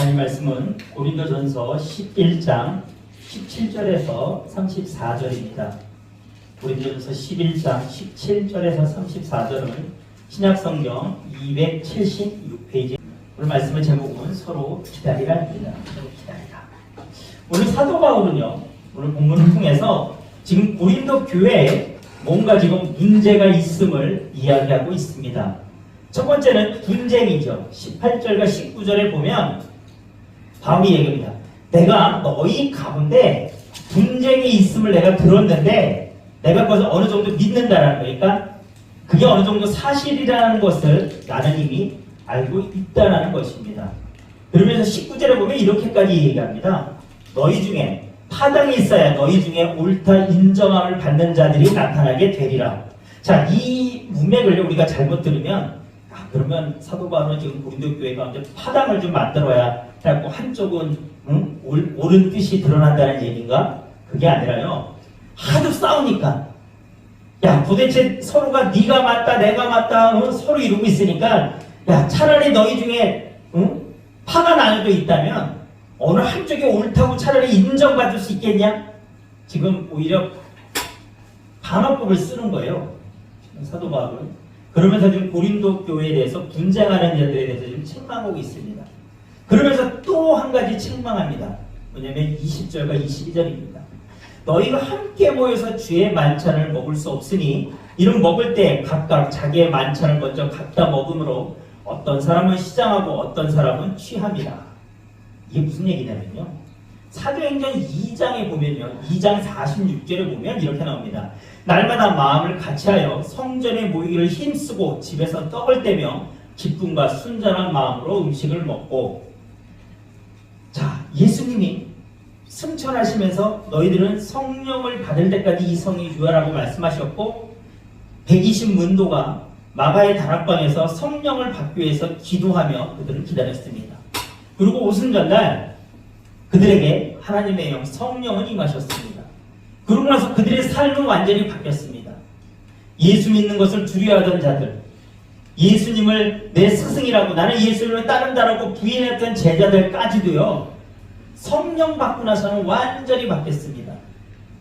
하나님 말씀은 고린도전서 11장 17절에서 34절입니다. 고린도전서 11장 17절에서 34절은 신약성경 276페이지. 오늘 말씀의 제목은 서로 기다리라입니다. 서로 기다리라. 오늘 사도 바울은요, 오늘 본문을 통해서 지금 고린도 교회에 뭔가 지금 문제가 있음을 이야기하고 있습니다. 첫 번째는 분쟁이죠. 18절과 19절에 보면 바울이 얘기합니다. 내가 너희 가운데 분쟁이 있음을 내가 들었는데 내가 그것을 어느 정도 믿는다라는 거니까 그게 어느 정도 사실이라는 것을 나는 이미 알고 있다라는 것입니다. 그러면서 19절에 보면 이렇게까지 얘기합니다. 너희 중에 파당이 있어야 너희 중에 옳다 인정함을 받는 자들이 나타나게 되리라. 자, 이 문맥을 우리가 잘못 들으면 그러면 사도 바울은 지금 고린도 교회 가운데 파당을 좀 만들어야 하고 한쪽은 옳은 뜻이 드러난다는 얘기인가? 그게 아니라요. 하도 싸우니까 야 도대체 서로가 네가 맞다 내가 맞다 서로 이러고 있으니까 야 차라리 너희 중에 파가 나눠져 있다면 어느 한쪽이 옳다고 차라리 인정받을 수 있겠냐? 지금 오히려 반어법을 쓰는 거예요. 사도 바울은. 그러면서 지금 고린도 교회에 대해서 분쟁하는 자들에 대해서 지금 책망하고 있습니다. 그러면서 또 한 가지 책망합니다. 뭐냐면 20절과 22절입니다. 너희가 함께 모여서 주의 만찬을 먹을 수 없으니 이는 먹을 때 각각 자기의 만찬을 먼저 갖다 먹음으로 어떤 사람은 시장하고 어떤 사람은 취합니다. 이게 무슨 얘기냐면요. 사도행전 2장에 보면요. 2장 46절에 보면 이렇게 나옵니다. 날마다 마음을 같이하여 성전에 모이기를 힘쓰고 집에서 떡을 떼며 기쁨과 순전한 마음으로 음식을 먹고. 자, 예수님이 승천하시면서 너희들은 성령을 받을 때까지 이 성이 유하라고 말씀하셨고 120문도가 마가의 다락방에서 성령을 받기 위해서 기도하며 그들을 기다렸습니다. 그리고 오순절날 그들에게 하나님의 영 성령은 임하셨습니다. 그러고 나서 그들의 삶은 완전히 바뀌었습니다. 예수 믿는 것을 두려워하던 자들, 예수님을 내 스승이라고 나는 예수님을 따른다라고 부인했던 제자들까지도요. 성령 받고 나서는 완전히 바뀌었습니다.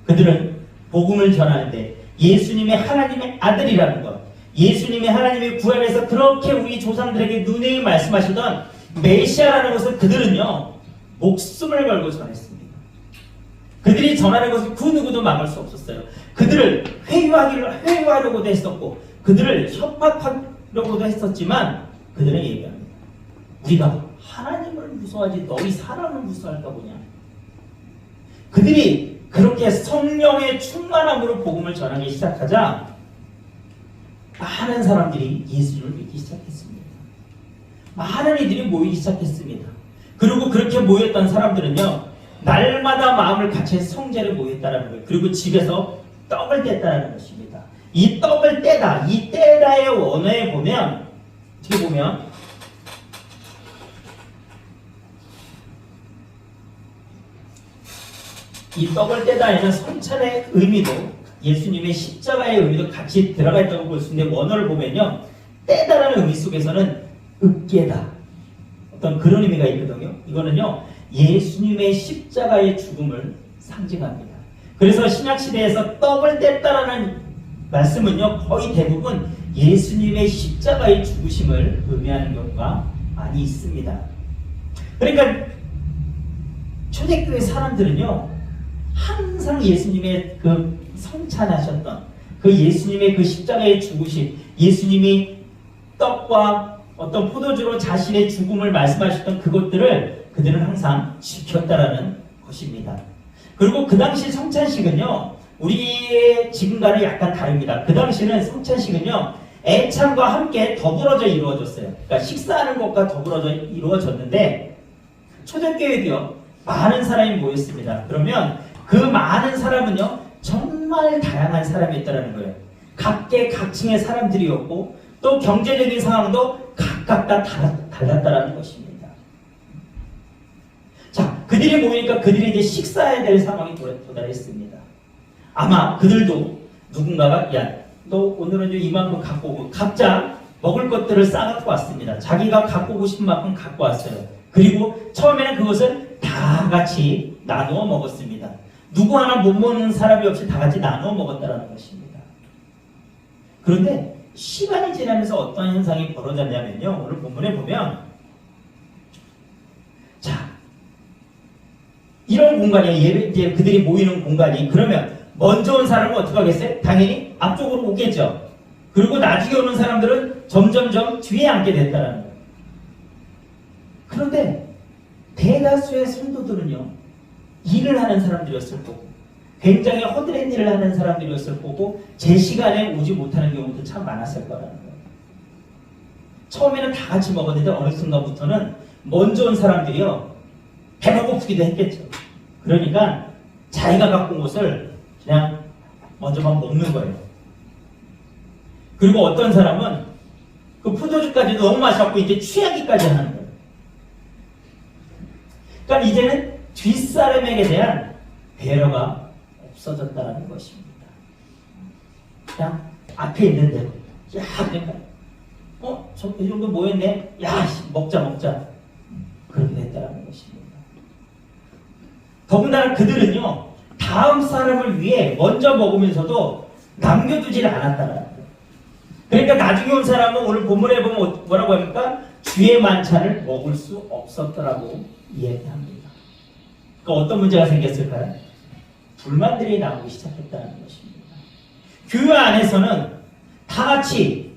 그들은 복음을 전하는데 예수님의 하나님의 아들이라는 것, 예수님의 하나님의 구원에서 그렇게 우리 조상들에게 누누이 말씀하시던 메시아라는 것을 그들은요. 목숨을 걸고 전했습니다. 그들이 전하는 것을 그 누구도 막을 수 없었어요. 그들을 회유하려고도 했었고 그들을 협박하려고도 했었지만 그들은 얘기합니다. 우리가 하나님을 무서워하지 너희 사람을 무서워할까 보냐. 그들이 그렇게 성령의 충만함으로 복음을 전하기 시작하자 많은 사람들이 예수를 믿기 시작했습니다. 많은 이들이 모이기 시작했습니다. 그리고 그렇게 모였던 사람들은요. 날마다 마음을 같이 성전에 모였다는 거예요. 그리고 집에서 떡을 뗐다는 것입니다. 이 떡을 떼다, 이 떼다의 원어에 보면 어떻게 보면 이 떡을 떼다에는 성찬의 의미도 예수님의 십자가의 의미도 같이 들어가 있다고 볼 수 있는데 원어를 보면요. 떼다라는 의미 속에서는 으깨다 어떤 그런 의미가 있거든요. 이거는요. 예수님의 십자가의 죽음을 상징합니다. 그래서 신약시대에서 떡을 뗐다라는 말씀은요. 거의 대부분 예수님의 십자가의 죽으심을 의미하는 경우가 많이 있습니다. 그러니까 초대교회 사람들은요. 항상 예수님의 그 성찬하셨던 그 예수님의 그 십자가의 죽으심, 예수님이 떡과 어떤 포도주로 자신의 죽음을 말씀하셨던 그것들을 그들은 항상 지켰다라는 것입니다. 그리고 그 당시 성찬식은요. 우리의 지금과는 약간 다릅니다. 그 당시는 성찬식은요. 애찬과 함께 더불어져 이루어졌어요. 그러니까 식사하는 것과 더불어져 이루어졌는데 초대교회도요. 많은 사람이 모였습니다. 그러면 그 많은 사람은요. 정말 다양한 사람이었다는 거예요. 각계각층의 사람들이었고 또 경제적인 상황도 각각 다 달랐다는 것입니다. 자, 그들이 모이니까 그들이 이제 식사해야 될 상황이 도달했습니다. 아마 그들도 누군가가 야, 너 오늘은 이만큼 갖고 오고 각자 먹을 것들을 싸갖고 왔습니다. 자기가 갖고 오고 싶은 만큼 갖고 왔어요. 그리고 처음에는 그것을 다 같이 나누어 먹었습니다. 누구 하나 못 먹는 사람이 없이 다 같이 나누어 먹었다는 것입니다. 그런데 시간이 지나면서 어떤 현상이 벌어졌냐면요. 오늘 본문에 보면 자, 이런 공간이 이제 그들이 모이는 공간이 그러면 먼저 온 사람은 어떻게 하겠어요? 당연히 앞쪽으로 오겠죠. 그리고 나중에 오는 사람들은 점점점 뒤에 앉게 됐다는 거예요. 그런데 대다수의 성도들은요, 일을 하는 사람들이었을 거고, 굉장히 허드렛 일을 하는 사람들이었을 거고, 제 시간에 오지 못하는 경우도 참 많았을 거라는 거예요. 처음에는 다 같이 먹었는데 어느 순간부터는 먼저 온 사람들이요, 배가 고프기도 했겠죠. 그러니까 자기가 갖고 온 것을 그냥 먼저 막 먹는 거예요. 그리고 어떤 사람은 그 포도주까지도 너무 마셨고 이제 취하기까지 하는 거예요. 그러니까 이제는 뒷사람에게 대한 배려가 없어졌다는 것입니다. 그냥 앞에 있는 대로 야 그러니까 이 정도 모였네. 야 먹자 그렇게 됐다는 것입니다. 더군다나 그들은요 다음 사람을 위해 먼저 먹으면서도 남겨두질 않았다는 거예요. 그러니까 나중에 온 사람은 오늘 본문에 보면 뭐라고 합니까? 주의 만찬을 먹을 수 없었더라고 이야기합니다. 그러니까 어떤 문제가 생겼을까요? 불만들이 나오기 시작했다는 것입니다. 교회 안에서는 다 같이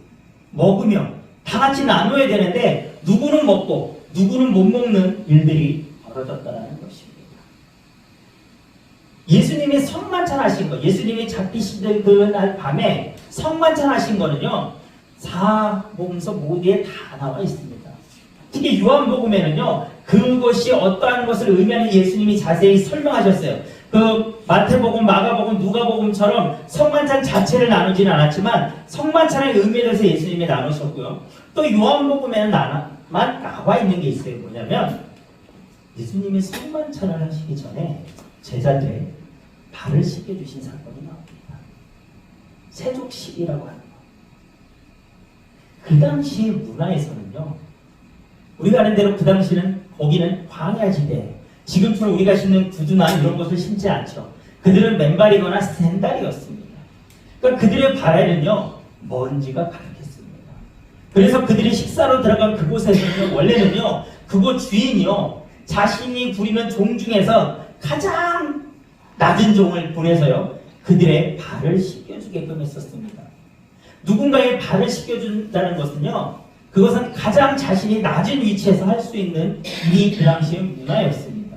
먹으며 다 같이 나눠야 되는데 누구는 먹고 누구는 못 먹는 일들이 벌어졌다는 것입니다. 예수님이 성만찬 하신 거, 예수님이 잡히시던 그날 밤에 성만찬 하신 거는요, 사복음서 모두에 다 나와 있습니다. 특히 요한복음에는요, 그것이 어떠한 것을 의미하는 예수님이 자세히 설명하셨어요. 그 마태복음, 마가복음, 누가복음처럼 성만찬 자체를 나누지는 않았지만 성만찬의 의미에 대해서 예수님이 나누셨고요. 또 요한복음에는 나와 있는 게 있어요. 뭐냐면 예수님이 성만찬을 하시기 전에 제자들의 발을 씻겨주신 사건이 나옵니다. 세족식이라고 하는 거. 그 당시의 문화에서는요, 우리가 아는 대로 그 당시는 거기는 광야지대, 지금처럼 우리가 신는 구두나 이런 것을 신지 않죠. 그들은 맨발이거나 샌달이었습니다. 그러니까 그들의 발에는요 먼지가 가득했습니다. 그래서 그들이 식사로 들어간 그곳에서는 원래는요 그곳 주인이요 자신이 부리는 종 중에서 가장 낮은 종을 보내서요 그들의 발을 씻겨주게끔 했었습니다. 누군가의 발을 씻겨준다는 것은요 그것은 가장 자신이 낮은 위치에서 할 수 있는 이 그 당시의 문화였습니다.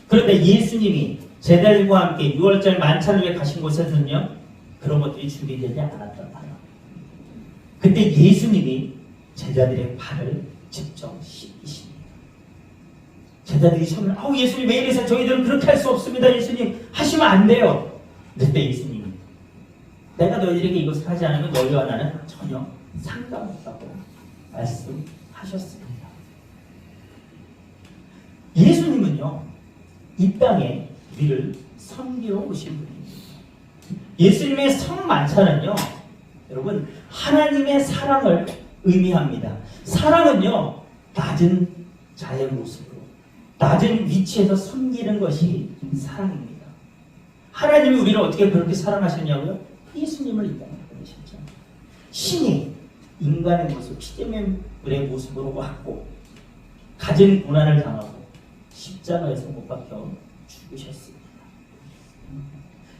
그런데 예수님이 제자들과 함께 6월절 만찬을 위해 가신 곳에서는요 그런 것들이 준비되지 않았단 말이에요. 그때 예수님이 제자들의 발을 직접 씻기십니다. 제자들이 처음에 예수님 왜 이래서 저희들은 그렇게 할 수 없습니다. 예수님 하시면 안 돼요. 그때 예수님이 내가 너희들에게 이것을 하지 않으면 너희와 나는 전혀 상관없다고 말씀하셨습니다. 예수님은요 이 땅에 우리를 섬기러 오신 분입니다. 예수님의 성만찬은요 여러분 하나님의 사랑을 의미합니다. 사랑은요 낮은 자의 모습으로 낮은 위치에서 섬기는 것이 사랑입니다. 하나님이 우리를 어떻게 그렇게 사랑하셨냐고요? 예수님을 이 땅에 보내셨죠. 신이 인간의 모습, 피조물의 모습으로 왔고 가진 고난을 당하고 십자가에서 못 박혀 죽으셨습니다.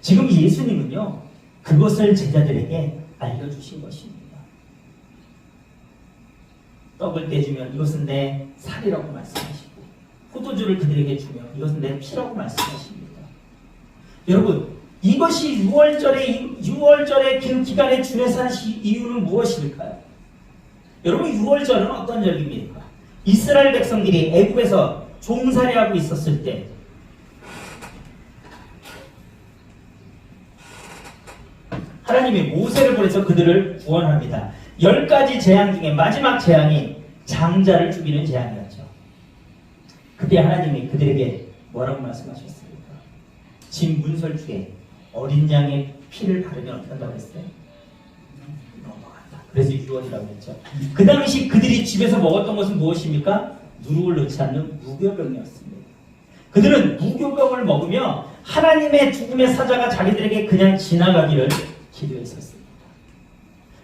지금 예수님은요 그것을 제자들에게 알려주신 것입니다. 떡을 떼주면 이것은 내 살이라고 말씀하시고 포도주를 그들에게 주며 이것은 내 피라고 말씀하십니다. 여러분 이것이 6월절의 긴 기간에 주에서 하신 이유는 무엇일까요? 여러분 6월절은 어떤 절기입니까? 이스라엘 백성들이 애굽에서 종살이하고 있었을 때 하나님이 모세를 보내서 그들을 구원합니다. 10가지 재앙 중에 마지막 재앙이 장자를 죽이는 재앙이었죠. 그때 하나님이 그들에게 뭐라고 말씀하셨습니까? 진 문설주에 어린 양의 피를 바르면 어떻게 한다고 했어요? 넘어간다. 그래서 6월이라고 했죠. 그 당시 그들이 집에서 먹었던 것은 무엇입니까? 누룩을 넣지 않는 무교병이었습니다. 그들은 무교병을 먹으며 하나님의 죽음의 사자가 자기들에게 그냥 지나가기를 기도했었습니다.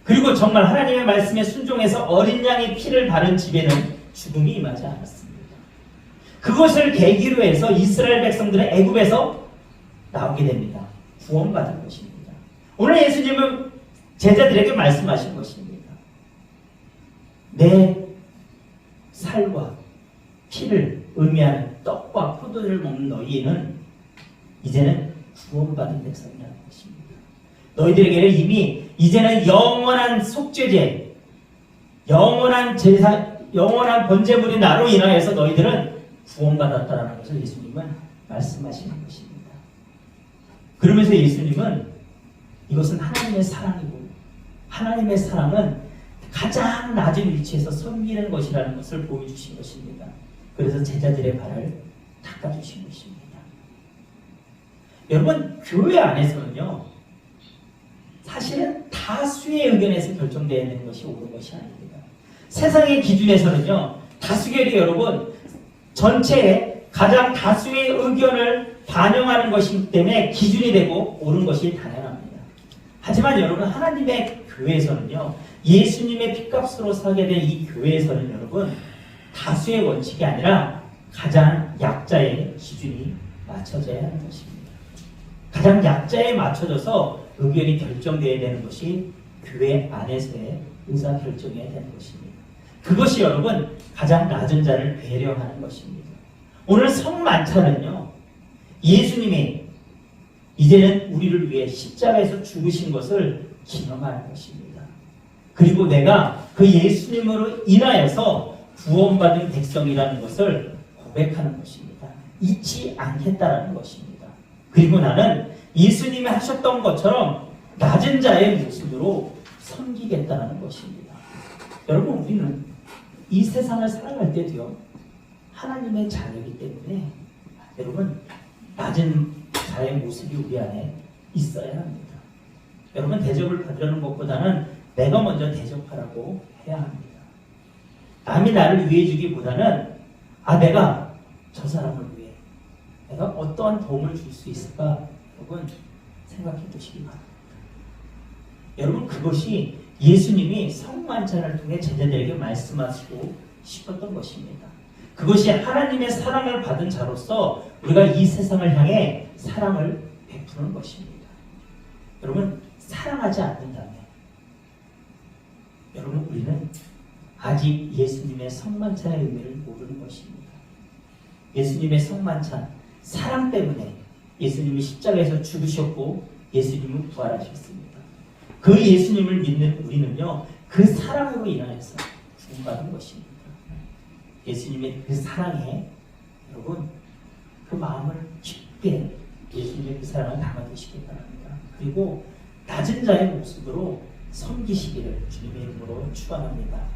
그리고 정말 하나님의 말씀에 순종해서 어린 양의 피를 바른 집에는 죽음이 임하지 않았습니다. 그것을 계기로 해서 이스라엘 백성들은 애굽에서 나오게 됩니다. 구원받은 것입니다. 오늘 예수님은 제자들에게 말씀하신 것입니다. 내 살과 피를 의미하는 떡과 포도를 먹는 너희는 이제는 구원받은 백성이라는 것입니다. 너희들에게는 이미 이제는 영원한 속죄제, 영원한 제사, 영원한 번제물이 나로 인하여서 너희들은 구원받았다라는 것을 예수님은 말씀하시는 것입니다. 그러면서 예수님은 이것은 하나님의 사랑이고 하나님의 사랑은 가장 낮은 위치에서 섬기는 것이라는 것을 보여주신 것입니다. 그래서 제자들의 발을 닦아주신 것입니다. 여러분, 교회 안에서는요, 사실은 다수의 의견에서 결정되어야 되는 것이 옳은 것이 아닙니다. 세상의 기준에서는요, 다수결이 여러분, 전체의 가장 다수의 의견을 반영하는 것이기 때문에 기준이 되고 옳은 것이 당연합니다. 하지만 여러분, 하나님의 교회에서는요, 예수님의 핏값으로 사게 된 이 교회에서는 여러분, 다수의 원칙이 아니라 가장 약자의 기준이 맞춰져야 하는 것입니다. 가장 약자에 맞춰져서 의견이 결정되어야 되는 것이 교회 안에서의 의사결정이어야 되는 것입니다. 그것이 여러분 가장 낮은 자를 배려하는 것입니다. 오늘 성만찬은요, 예수님이 이제는 우리를 위해 십자가에서 죽으신 것을 기념하는 것입니다. 그리고 내가 그 예수님으로 인하여서 구원받은 백성이라는 것을 고백하는 것입니다. 잊지 않겠다라는 것입니다. 그리고 나는 예수님이 하셨던 것처럼 낮은 자의 모습으로 섬기겠다는 것입니다. 여러분, 우리는 이 세상을 살아갈 때도요, 하나님의 자녀이기 때문에 여러분, 낮은 자의 모습이 우리 안에 있어야 합니다. 여러분, 대접을 받으려는 것보다는 내가 먼저 대접하라고 해야 합니다. 남이 나를 위해 주기보다는 내가 저 사람을 위해 내가 어떠한 도움을 줄 수 있을까? 여러분, 생각해 보시기 바랍니다. 여러분, 그것이 예수님이 성만찬을 통해 제자들에게 말씀하시고 싶었던 것입니다. 그것이 하나님의 사랑을 받은 자로서 우리가 이 세상을 향해 사랑을 베푸는 것입니다. 여러분, 사랑하지 않는다면 여러분, 우리는 아직 예수님의 성만찬의 의미를 모르는 것입니다. 예수님의 성만찬, 사랑 때문에 예수님이 십자가에서 죽으셨고 예수님은 부활하셨습니다. 그 예수님을 믿는 우리는요, 그 사랑으로 인하여서 구원받은 것입니다. 예수님의 그 사랑에 여러분, 그 마음을 깊게 예수님의 그 사랑을 담아두시기 바랍니다. 그리고 낮은 자의 모습으로 섬기시기를 주님의 이름으로 축원합니다.